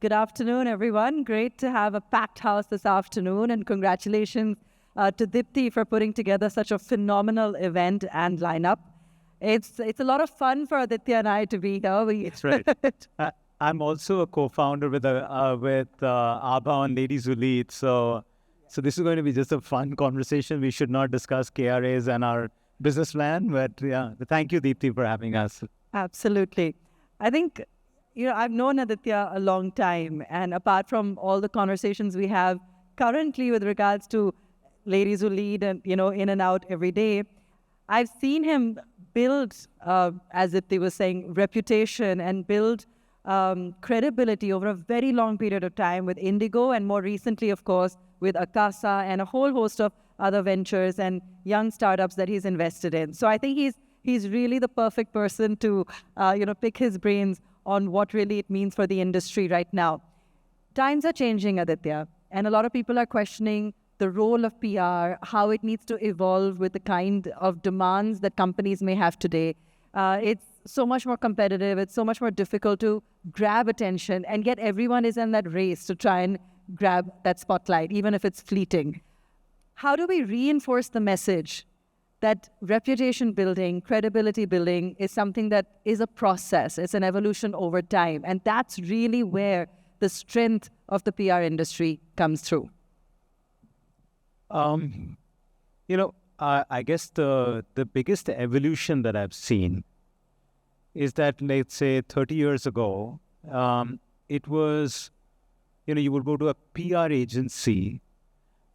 Good afternoon, everyone. Great to have a packed house this afternoon, and congratulations to Dipti for putting together such a phenomenal event and lineup. It's a lot of fun for Aditya and I to be here. That's right. I'm also a co-founder with Aabha on Ladies Who Lead. So this is going to be just a fun conversation. We should not discuss KRAs and our business plan, but yeah, thank you, Deepti, for having us. Absolutely. I think, I've known Aditya a long time, and apart from all the conversations we have currently with regards to Ladies Who Lead and, in and out every day, I've seen him build, as Dipti was saying, reputation and build credibility over a very long period of time with Indigo, and more recently, of course, with Akasa and a whole host of other ventures and young startups that he's invested in. So I think he's really the perfect person to, pick his brains on what really it means for the industry right now. Times are changing, Aditya, and a lot of people are questioning the role of PR, how it needs to evolve with the kind of demands that companies may have today. It's so much more competitive. It's so much more difficult to grab attention, and yet everyone is in that race to try and grab that spotlight, even if it's fleeting. How do we reinforce the message that reputation building, credibility building is something that is a process, it's an evolution over time, and that's really where the strength of the PR industry comes through? I guess the biggest evolution that I've seen is that, let's say, 30 years ago, it was, you would go to a PR agency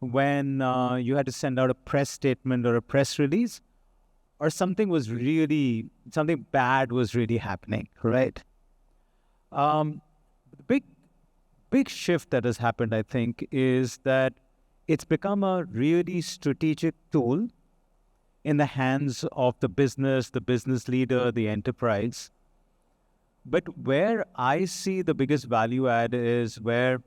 when you had to send out a press statement or a press release, or something bad was really happening, right? The big shift that has happened, I think, is that it's become a really strategic tool in the hands of the business leader, the enterprise. But where I see the biggest value add is where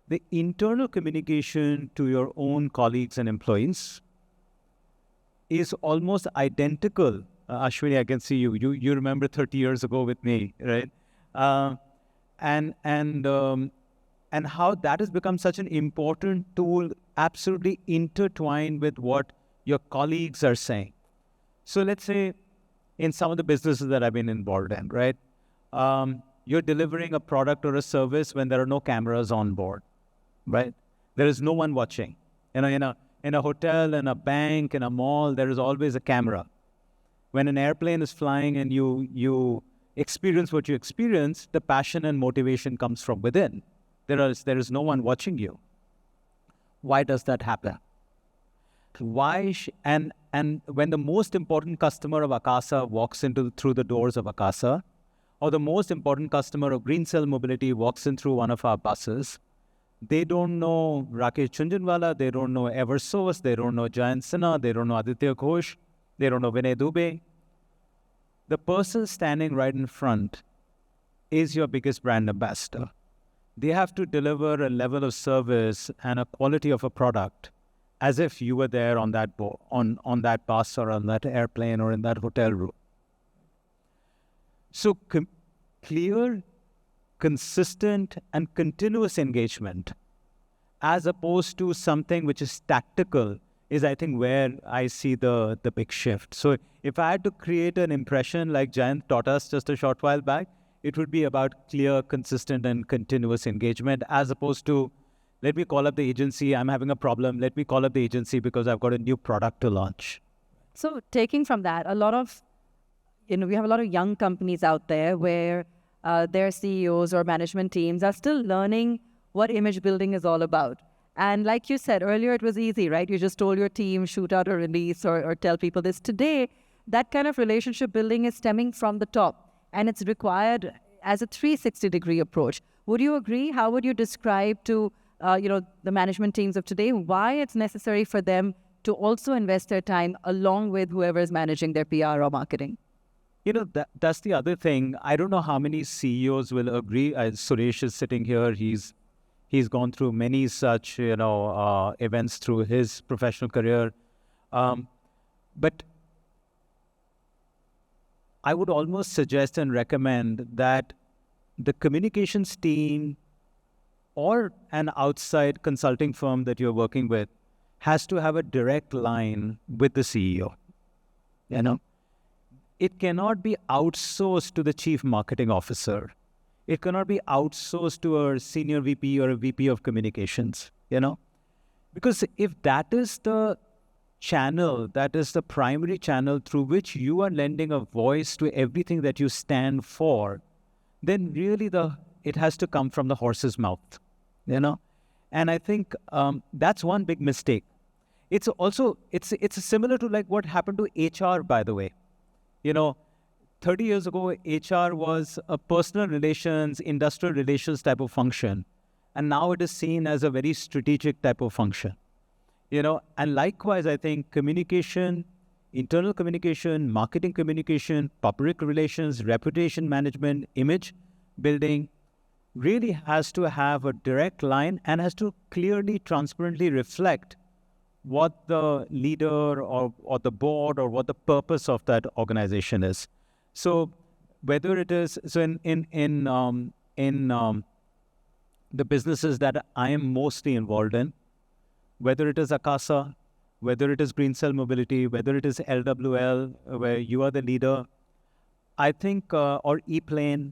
the internal communication to your own colleagues and employees is almost identical. Ashwini, I can see you. You remember 30 years ago with me, right? And how that has become such an important tool, absolutely intertwined with what your colleagues are saying. So let's say in some of the businesses that I've been involved in, right? You're delivering a product or a service when there are no cameras on board, right? There is no one watching. In a hotel, in a bank, in a mall, there is always a camera. When an airplane is flying and you experience what you experience, the passion and motivation comes from within. There is no one watching you. Why does that happen? And when the most important customer of Akasa walks through the doors of Akasa, or the most important customer of Green Cell Mobility walks in through one of our buses, they don't know Rakesh Chunjunwala, they don't know Eversource, they don't know Jayant Sinha, they don't know Aditya Ghosh, they don't know Vinay Dubey. The person standing right in front is your biggest brand ambassador. They have to deliver a level of service and a quality of a product as if you were there on that on that bus or on that airplane or in that hotel room. So clear, consistent, and continuous engagement, as opposed to something which is tactical, is, I think, where I see the big shift. So if I had to create an impression like Jayant taught us just a short while back, it would be about clear, consistent, and continuous engagement, as opposed to, let me call up the agency, I'm having a problem, let me call up the agency because I've got a new product to launch. So taking from that, we have a lot of young companies out there where their CEOs or management teams are still learning what image building is all about. And like you said earlier, it was easy, right? You just told your team, shoot out a release or tell people this. Today, that kind of relationship building is stemming from the top, and it's required as a 360-degree approach. Would you agree? How would you describe to the management teams of today why it's necessary for them to also invest their time along with whoever is managing their PR or marketing? That's the other thing. I don't know how many CEOs will agree. Suresh is sitting here. He's gone through many such events through his professional career. But I would almost suggest and recommend that the communications team or an outside consulting firm that you're working with has to have a direct line with the CEO. You know, it cannot be outsourced to the chief marketing officer. It cannot be outsourced to a senior VP or a VP of communications, because if that is the channel, that is the primary channel through which you are lending a voice to everything that you stand for, then really it has to come from the horse's mouth, And I think that's one big mistake. It's also, it's similar to like what happened to HR, by the way. 30 years ago, HR was a personal relations, industrial relations type of function. And now it is seen as a very strategic type of function. And likewise, I think communication, internal communication, marketing communication, public relations, reputation management, image building really has to have a direct line and has to clearly, transparently reflect what the leader or the board or what the purpose of that organization is. So whether it is, so in the businesses that I am mostly involved in, whether it is Akasa, whether it is Green Cell Mobility, whether it is LWL, where you are the leader, I think, or ePlane,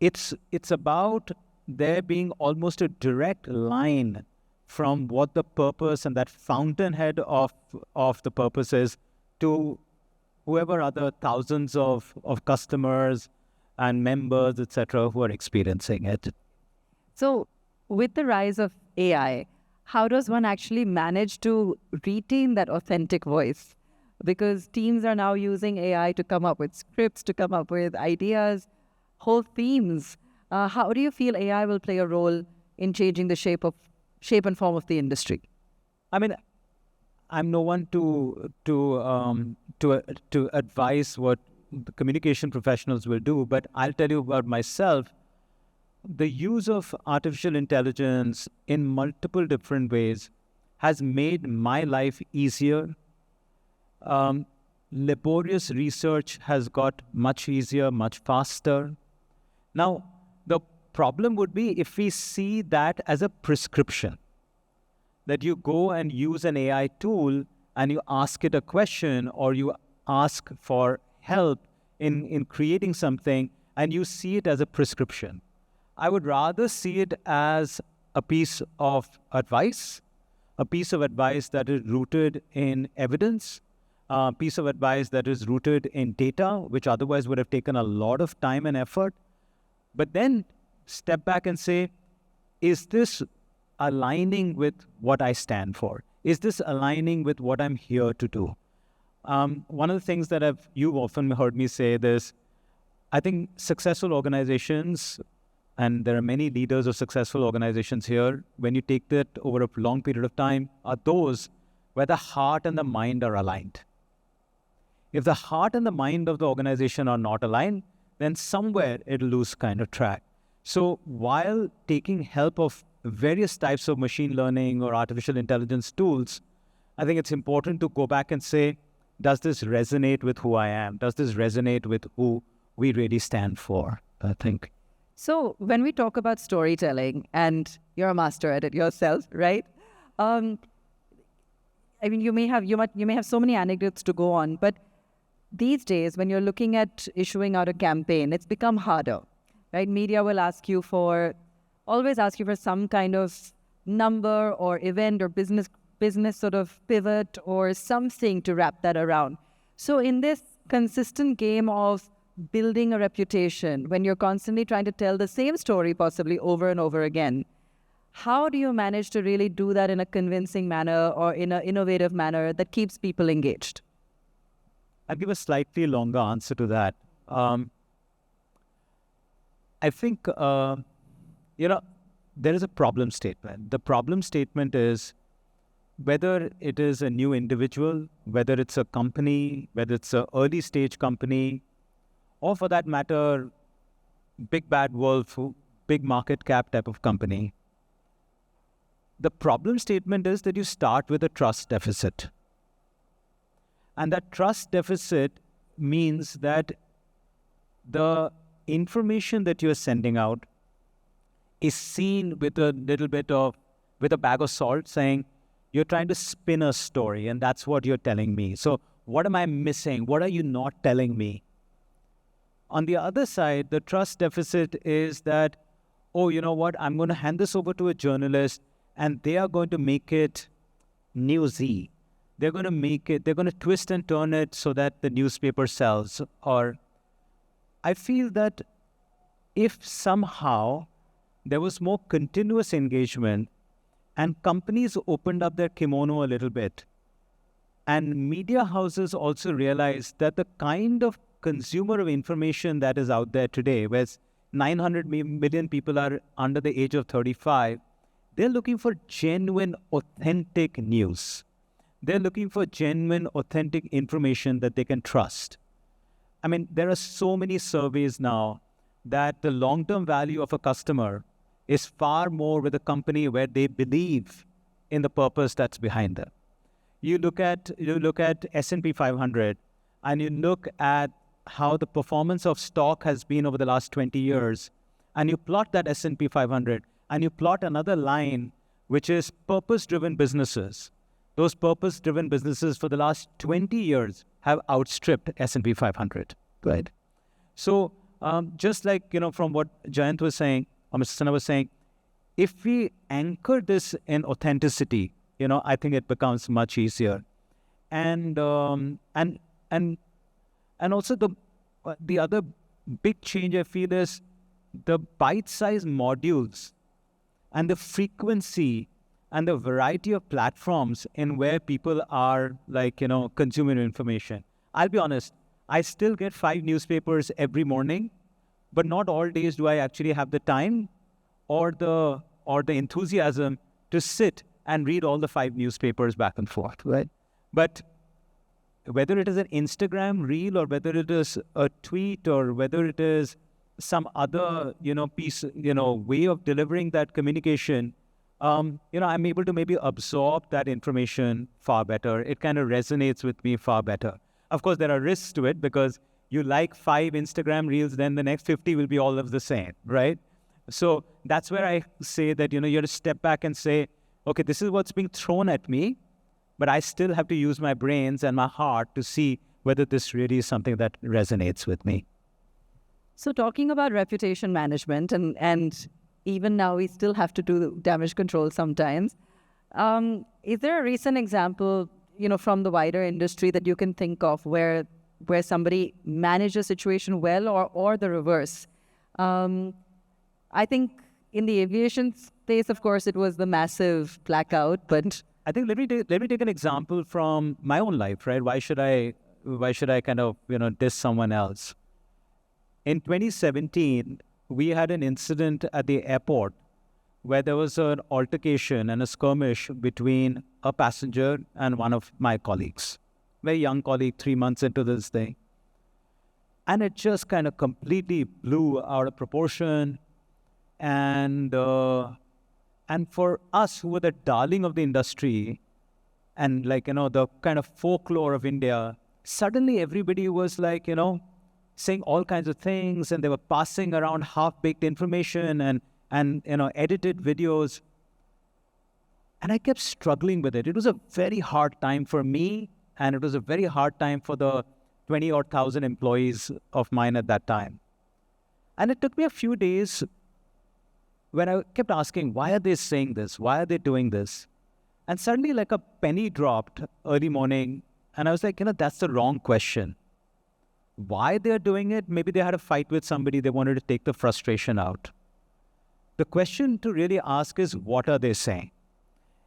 it's about there being almost a direct line from what the purpose and that fountainhead of the purpose is to whoever other thousands of customers and members, etc., who are experiencing it. So with the rise of AI, how does one actually manage to retain that authentic voice? Because teams are now using AI to come up with scripts, to come up with ideas, whole themes. How do you feel AI will play a role in changing the shape and form of the industry? I mean, I'm no one to advise what the communication professionals will do, but I'll tell you about myself. The use of artificial intelligence in multiple different ways has made my life easier. Laborious research has got much easier, much faster. Now, the problem would be if we see that as a prescription, that you go and use an AI tool and you ask it a question or you ask for help in creating something and you see it as a prescription. I would rather see it as a piece of advice that is rooted in evidence, a piece of advice that is rooted in data, which otherwise would have taken a lot of time and effort. But then step back and say, is this aligning with what I stand for? Is this aligning with what I'm here to do? One of the things that you've often heard me say this, I think successful organizations, and there are many leaders of successful organizations here, when you take that over a long period of time, are those where the heart and the mind are aligned. If the heart and the mind of the organization are not aligned, then somewhere it'll lose kind of track. So while taking help of various types of machine learning or artificial intelligence tools, I think it's important to go back and say, does this resonate with who I am? Does this resonate with who we really stand for, I think? So when we talk about storytelling, and you're a master at it yourself, right? I mean, you may have so many anecdotes to go on, but these days, when you're looking at issuing out a campaign, it's become harder, right? Media will always ask you for some kind of number or event or business sort of pivot or something to wrap that around. So in this consistent game of building a reputation, when you're constantly trying to tell the same story possibly over and over again, how do you manage to really do that in a convincing manner or in an innovative manner that keeps people engaged? I'll give a slightly longer answer to that. I think, there is a problem statement. The problem statement is whether it is a new individual, whether it's a company, whether it's an early stage company, or for that matter, big bad wolf, big market cap type of company. The problem statement is that you start with a trust deficit. And that trust deficit means that the information that you're sending out is seen with a little bit of, with a bag of salt, saying, you're trying to spin a story, and that's what you're telling me. So what am I missing? What are you not telling me? On the other side, the trust deficit is that, oh, you know what? I'm going to hand this over to a journalist, and they are going to make it newsy. They're going to twist and turn it so that the newspaper sells. Or I feel that if somehow there was more continuous engagement and companies opened up their kimono a little bit, and media houses also realized that the kind of consumer of information that is out there today, where 900 million people are under the age of 35, they're looking for genuine, authentic news. They're looking for genuine, authentic information that they can trust. I mean, there are so many surveys now that the long-term value of a customer is far more with a company where they believe in the purpose that's behind them. You look at S&P 500, and you look at how the performance of stock has been over the last 20 years, and you plot that S&P 500, and you plot another line, which is purpose-driven businesses. Those purpose-driven businesses for the last 20 years have outstripped S&P 500, right? So just like, from what Jayant was saying, or Mr. Sinha was saying, if we anchor this in authenticity, I think it becomes much easier. And also the other big change I feel is the bite-sized modules and the frequency and the variety of platforms in where people are consuming information. I'll be honest, I still get 5 newspapers every morning, but not all days do I actually have the time or the enthusiasm to sit and read all the 5 newspapers back and forth, right? But whether it is an Instagram reel, or whether it is a tweet, or whether it is some other, piece, way of delivering that communication, I'm able to maybe absorb that information far better. It kind of resonates with me far better. Of course, there are risks to it, because you like 5 Instagram reels, then the next 50 will be all of the same, right? So that's where I say that, you have to step back and say, okay, this is what's being thrown at me, but I still have to use my brains and my heart to see whether this really is something that resonates with me. So talking about reputation management, and even now we still have to do damage control sometimes. Is there a recent example, from the wider industry that you can think of where somebody managed a situation well, or the reverse? I think in the aviation space, of course, it was the massive blackout, but I think let me take an example from my own life, right? Why should I kind of diss someone else? In 2017, we had an incident at the airport where there was an altercation and a skirmish between a passenger and one of my colleagues, very young colleague, 3 months into this thing, and it just kind of completely blew out of proportion. And for us, who were the darling of the industry, and the kind of folklore of India, suddenly everybody was saying all kinds of things, and they were passing around half-baked information and edited videos. And I kept struggling with it. It was a very hard time for me, and it was a very hard time for the 20-odd thousand employees of mine at that time. And it took me a few days when I kept asking, why are they saying this? Why are they doing this? And suddenly like a penny dropped early morning, and I was like, that's the wrong question. Why they're doing it? Maybe they had a fight with somebody. They wanted to take the frustration out. The question to really ask is, what are they saying?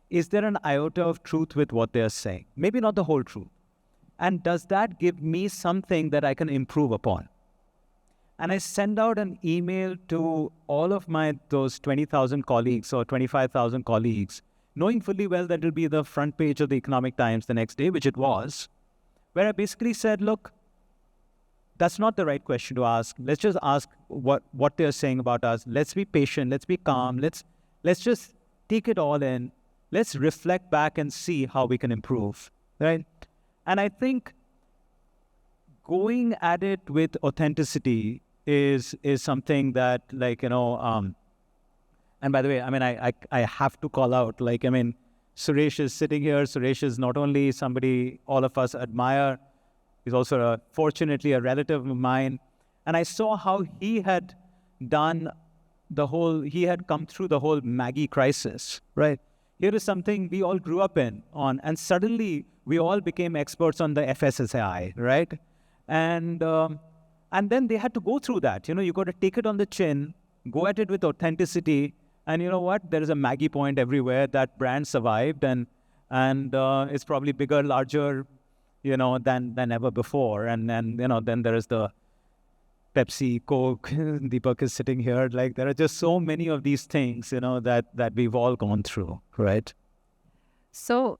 Is there an iota of truth with what they're saying? Maybe not the whole truth. And does that give me something that I can improve upon? And I send out an email to all of those 20,000 colleagues or 25,000 colleagues, knowing fully well that it'll be the front page of the Economic Times the next day, which it was, where I basically said, look, that's not the right question to ask. Let's just ask what they're saying about us. Let's be patient. Let's be calm. Let's just take it all in. Let's reflect back and see how we can improve, right? And I think going at it with authenticity is something that, like, and by the way, I mean, I have to call out, like, I mean, Suresh is sitting here. Suresh is not only somebody all of us admire, he's also fortunately a relative of mine. And I saw how he had he had come through the whole Maggie crisis, right? Here is something we all grew up and suddenly we all became experts on the FSSAI, right? And then they had to go through that. You got to take it on the chin, go at it with authenticity, and you know what? There is a Maggie point everywhere. That brand survived, and it's probably bigger, larger, than ever before. And then there is the Pepsi, Coke. Deepak is sitting here. Like, there are just so many of these things, that we've all gone through, right? So,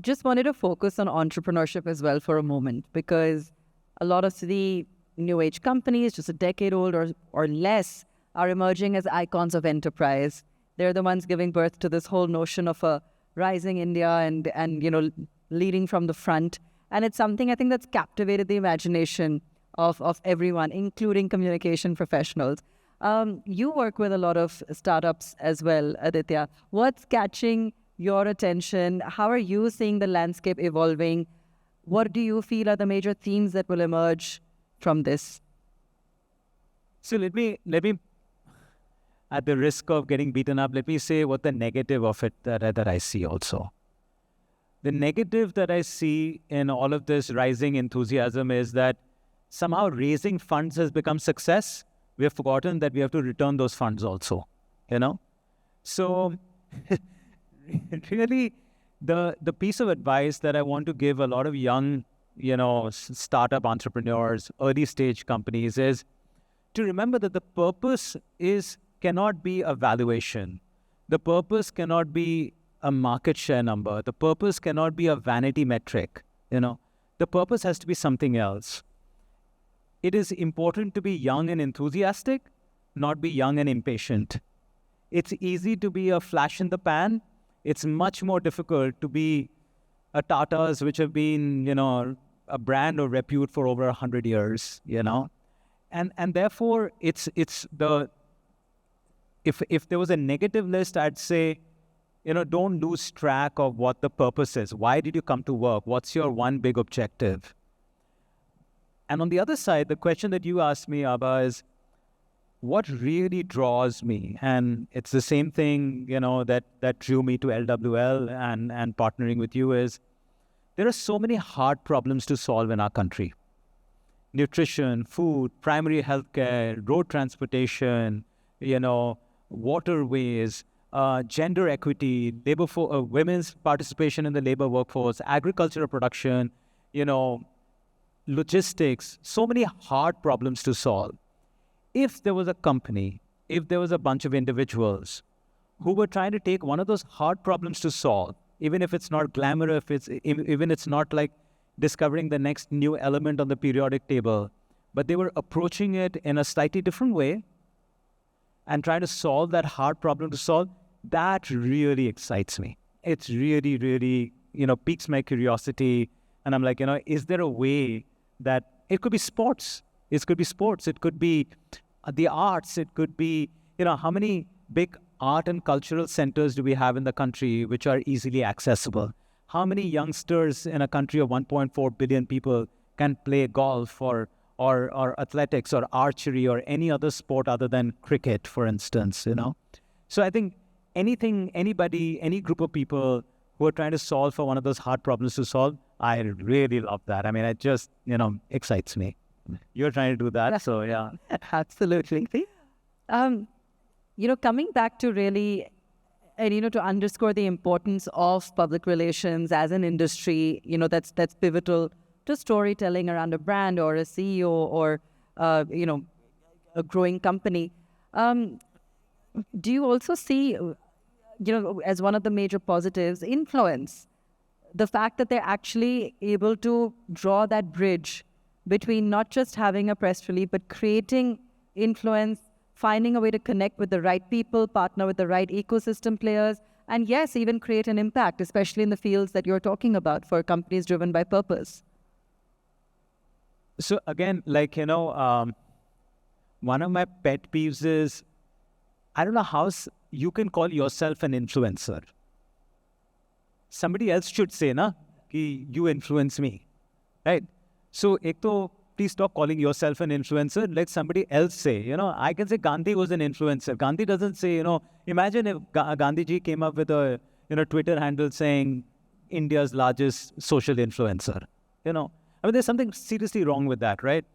just wanted to focus on entrepreneurship as well for a moment, because a lot of the new age companies, just a decade old or less, are emerging as icons of enterprise. They're the ones giving birth to this whole notion of a rising India and leading from the front. And it's something I think that's captivated the imagination of everyone, including communication professionals. You work with a lot of startups as well, Aditya. What's catching your attention? How are you seeing the landscape evolving? What do you feel are the major themes that will emerge from this? So let me, at the risk of getting beaten up, let me say what the negative of it that I see also. The negative that I see in all of this rising enthusiasm is that somehow raising funds has become success. We have forgotten that we have to return those funds also, So really, the piece of advice that I want to give a lot of young, startup entrepreneurs, early stage companies is to remember that the purpose cannot be a valuation. The purpose cannot be a market share number. The purpose cannot be a vanity metric. The purpose has to be something else. It is important to be young and enthusiastic, not be young and impatient. It's easy to be a flash in the pan. It's much more difficult to be a Tata's, which have been, a brand of repute for over 100 years, And therefore, if there was a negative list, I'd say, don't lose track of what the purpose is. Why did you come to work? What's your one big objective? And on the other side, the question that you asked me, Aabha, is what really draws me? And it's the same thing, that drew me to LWL and partnering with you is there are so many hard problems to solve in our country. Nutrition, food, primary healthcare, road transportation, waterways, gender equity, women's participation in the labor workforce, agricultural production, logistics, so many hard problems to solve. If there was a company, if there was a bunch of individuals who were trying to take one of those hard problems to solve, even if it's not glamorous, even it's not like discovering the next new element on the periodic table, but they were approaching it in a slightly different way and trying to solve that hard problem to solve, that really excites me. It's really, really, piques my curiosity. And I'm like, is there a way that it could be sports? It could be the arts. It could be, how many big art and cultural centers do we have in the country which are easily accessible? How many youngsters in a country of 1.4 billion people can play golf or athletics or archery or any other sport other than cricket, for instance, So I think anybody, any group of people who are trying to solve for one of those hard problems to solve, I really love that. I mean, it just, excites me. You're trying to do that, so yeah. Absolutely. Coming back to really, and, to underscore the importance of public relations as an industry, that's pivotal to storytelling around a brand or a CEO or, a growing company. Do you also see, as one of the major positives, influence? The fact that they're actually able to draw that bridge between not just having a press release, but creating influence, finding a way to connect with the right people, partner with the right ecosystem players, and yes, even create an impact, especially in the fields that you're talking about for companies driven by purpose. So again, one of my pet peeves is, I don't know how you can call yourself an influencer. Somebody else should say, na, ki you influence me, right? So, ek to, please stop calling yourself an influencer. Let somebody else say, I can say Gandhi was an influencer. Gandhi doesn't say, imagine if Gandhi ji came up with a, Twitter handle saying India's largest social influencer, I mean, there's something seriously wrong with that, right?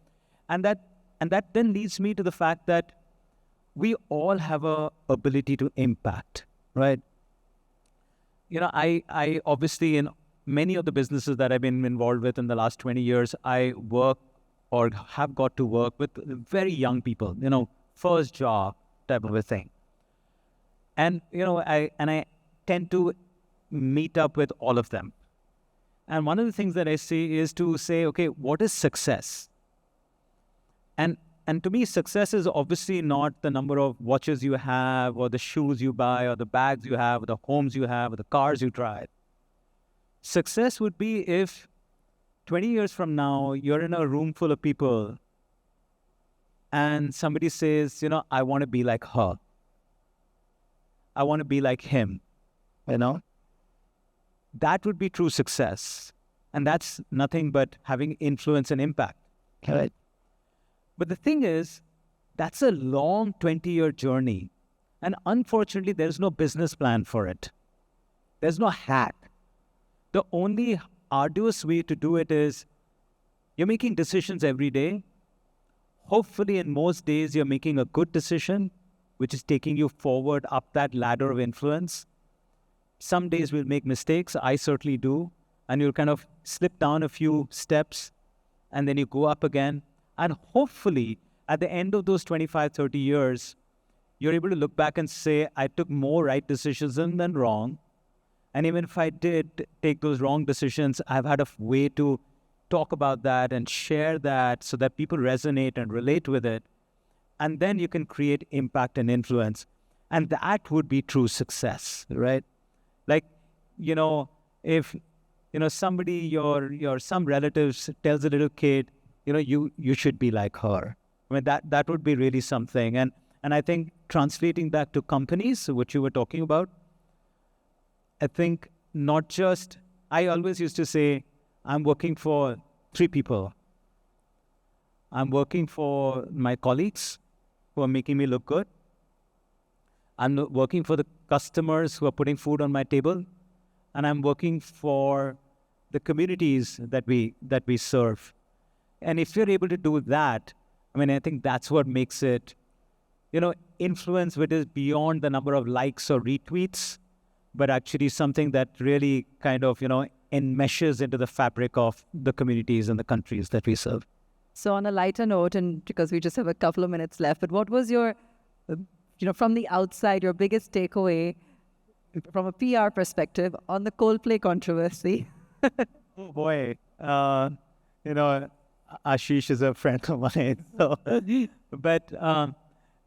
And that then leads me to the fact that we all have a ability to impact, right? I obviously, in many of the businesses that I've been involved with in the last 20 years, I work or have got to work with very young people, first job type of a thing. And, I tend to meet up with all of them. And one of the things that I say is to say, okay, what is success? And to me, success is obviously not the number of watches you have or the shoes you buy or the bags you have or the homes you have or the cars you drive. Success would be if 20 years from now, you're in a room full of people and somebody says, I want to be like her. I want to be like him, That would be true success. And that's nothing but having influence and impact. Right? But the thing is, that's a long 20-year journey. And unfortunately, there's no business plan for it. There's no hack. The only arduous way to do it is you're making decisions every day. Hopefully, in most days, you're making a good decision, which is taking you forward up that ladder of influence. Some days we'll make mistakes. I certainly do. And you'll kind of slip down a few steps, and then you go up again. And hopefully, at the end of those 25, 30 years, you're able to look back and say, I took more right decisions than wrong. And even if I did take those wrong decisions, I've had a way to talk about that and share that so that people resonate and relate with it. And then you can create impact and influence. And that would be true success, right? Like, if, somebody, your some relatives tells a little kid, you should be like her. I mean, that would be really something. And I think translating that to companies, which you were talking about, I think not just, I always used to say, I'm working for 3 people. I'm working for my colleagues who are making me look good. I'm working for the customers who are putting food on my table. And I'm working for the communities that we serve. And if you're able to do that, I mean, I think that's what makes it, influence which is beyond the number of likes or retweets, but actually something that really kind of, enmeshes into the fabric of the communities and the countries that we serve. So on a lighter note, and because we just have a couple of minutes left, but what was your, from the outside, your biggest takeaway from a PR perspective on the Coldplay controversy? Oh boy, Ashish is a friend of mine. So, but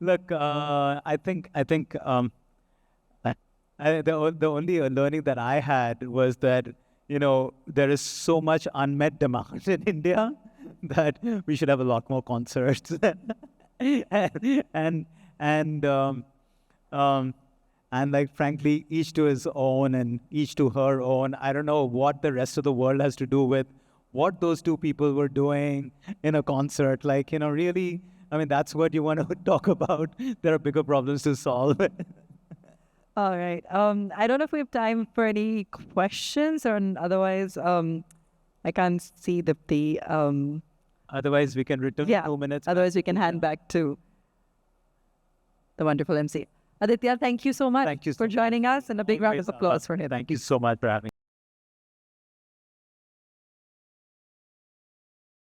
look, I think the only learning that I had was that there is so much unmet demand in India that we should have a lot more concerts, and like frankly, each to his own and each to her own. I don't know what the rest of the world has to do with what those 2 people were doing in a concert. Like, really, I mean, that's what you want to talk about. There are bigger problems to solve. All right. I don't know if we have time for any questions, or otherwise, I can't see the Otherwise, we can return 2 minutes. Otherwise, we can hand back to the wonderful MC. Aditya, thank you so much for joining us, and a big round of applause for him. Thank you so much for having me.